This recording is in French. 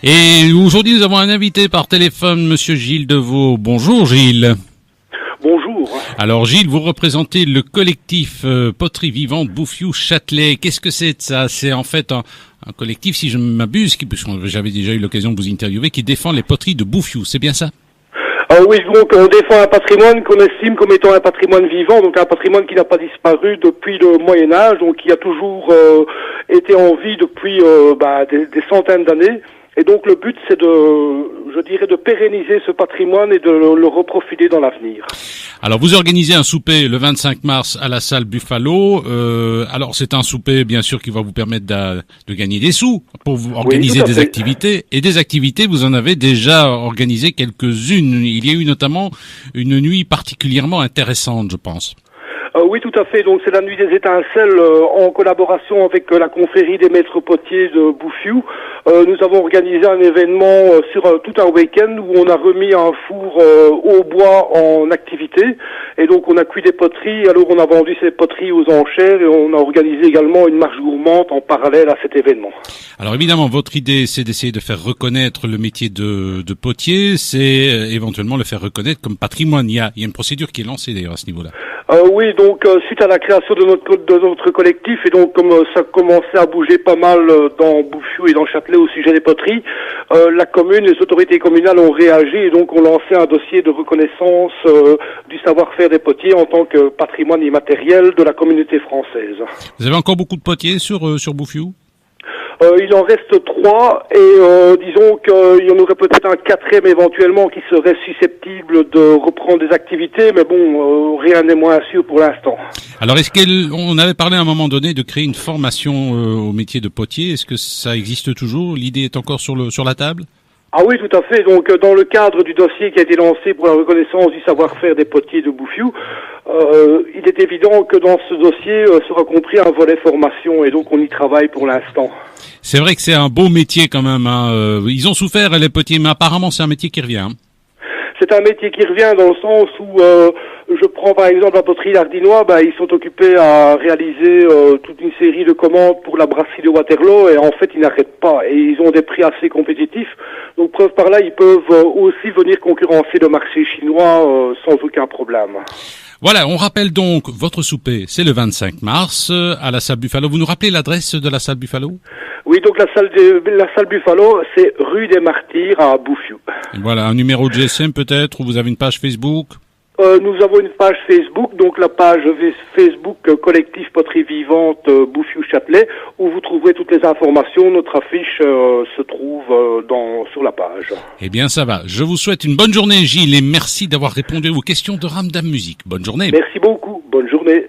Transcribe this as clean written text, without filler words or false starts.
Et aujourd'hui, nous avons un invité par téléphone, Monsieur Gilles Deveau. Bonjour Gilles. Bonjour. Alors Gilles, vous représentez le collectif Poterie Vivante Bouffiou Châtelet. Qu'est-ce que c'est de ça? C'est en fait un collectif, si je ne m'abuse, puisque j'avais déjà eu l'occasion de vous interviewer, qui défend les poteries de Bouffiou. C'est bien ça? Oui, donc on défend un patrimoine qu'on estime comme étant un patrimoine vivant, donc un patrimoine qui n'a pas disparu depuis le Moyen-Âge, donc qui a toujours été en vie depuis des centaines d'années. Et donc le but, c'est de pérenniser ce patrimoine et de le reprofiler dans l'avenir. Alors vous organisez un souper le 25 mars à la salle Buffalo. Alors c'est un souper bien sûr qui va vous permettre de gagner des sous pour vous organiser des activités. Et des activités, vous en avez déjà organisé quelques-unes. Il y a eu notamment une nuit particulièrement intéressante, je pense. Oui, tout à fait. Donc, c'est la nuit des étincelles en collaboration avec la confrérie des maîtres potiers de Bouffiou. Nous avons organisé un événement sur tout un week-end où on a remis un four au bois en activité. Et donc, on a cuit des poteries. Alors, on a vendu ces poteries aux enchères et on a organisé également une marche gourmande en parallèle à cet événement. Alors, évidemment, votre idée, c'est d'essayer de faire reconnaître le métier de potier. C'est éventuellement le faire reconnaître comme patrimoine. Il y a une procédure qui est lancée d'ailleurs à ce niveau-là. Oui, donc suite à la création de notre collectif, et donc comme ça commençait à bouger pas mal dans Bouffiou et dans Châtelet au sujet des poteries, la commune, les autorités communales ont réagi et donc ont lancé un dossier de reconnaissance du savoir-faire des potiers en tant que patrimoine immatériel de la communauté française. Vous avez encore beaucoup de potiers sur Bouffiou? Il en reste 3 et disons qu'il y en aurait peut-être un 4e éventuellement qui serait susceptible de reprendre des activités, mais bon, rien n'est moins sûr pour l'instant. Alors est-ce qu'on avait parlé à un moment donné de créer une formation au métier de potier? Est-ce que ça existe toujours? L'idée est encore sur la table? Ah oui, tout à fait. Donc, dans le cadre du dossier qui a été lancé pour la reconnaissance du savoir-faire des potiers de Bouffiou, il est évident que dans ce dossier sera compris un volet formation et donc on y travaille pour l'instant. C'est vrai que c'est un beau métier quand même. Hein. Ils ont souffert les potiers, mais apparemment c'est un métier qui revient. Hein. C'est un métier qui revient dans le sens où, je prends par exemple la poterie d'Ardinois, ils sont occupés à réaliser toute une série de commandes pour la brasserie de Waterloo et en fait ils n'arrêtent pas et ils ont des prix assez compétitifs. Donc preuve par là, ils peuvent aussi venir concurrencer le marché chinois sans aucun problème. Voilà, on rappelle donc votre souper, c'est le 25 mars à la salle Buffalo. Vous nous rappelez l'adresse de la salle Buffalo? Oui, donc la salle Buffalo, c'est rue des Martyrs à Bouffiou. Voilà, un numéro de GSM peut-être, ou vous avez une page Facebook? Nous avons une page Facebook, donc la page Facebook Collectif Poterie Vivante Bouffiou Châtelet, où vous trouverez toutes les informations. Notre affiche se trouve sur la page. Eh bien, ça va. Je vous souhaite une bonne journée, Gilles, et merci d'avoir répondu aux questions de Ramdam Musique. Bonne journée. Merci beaucoup. Bonne journée.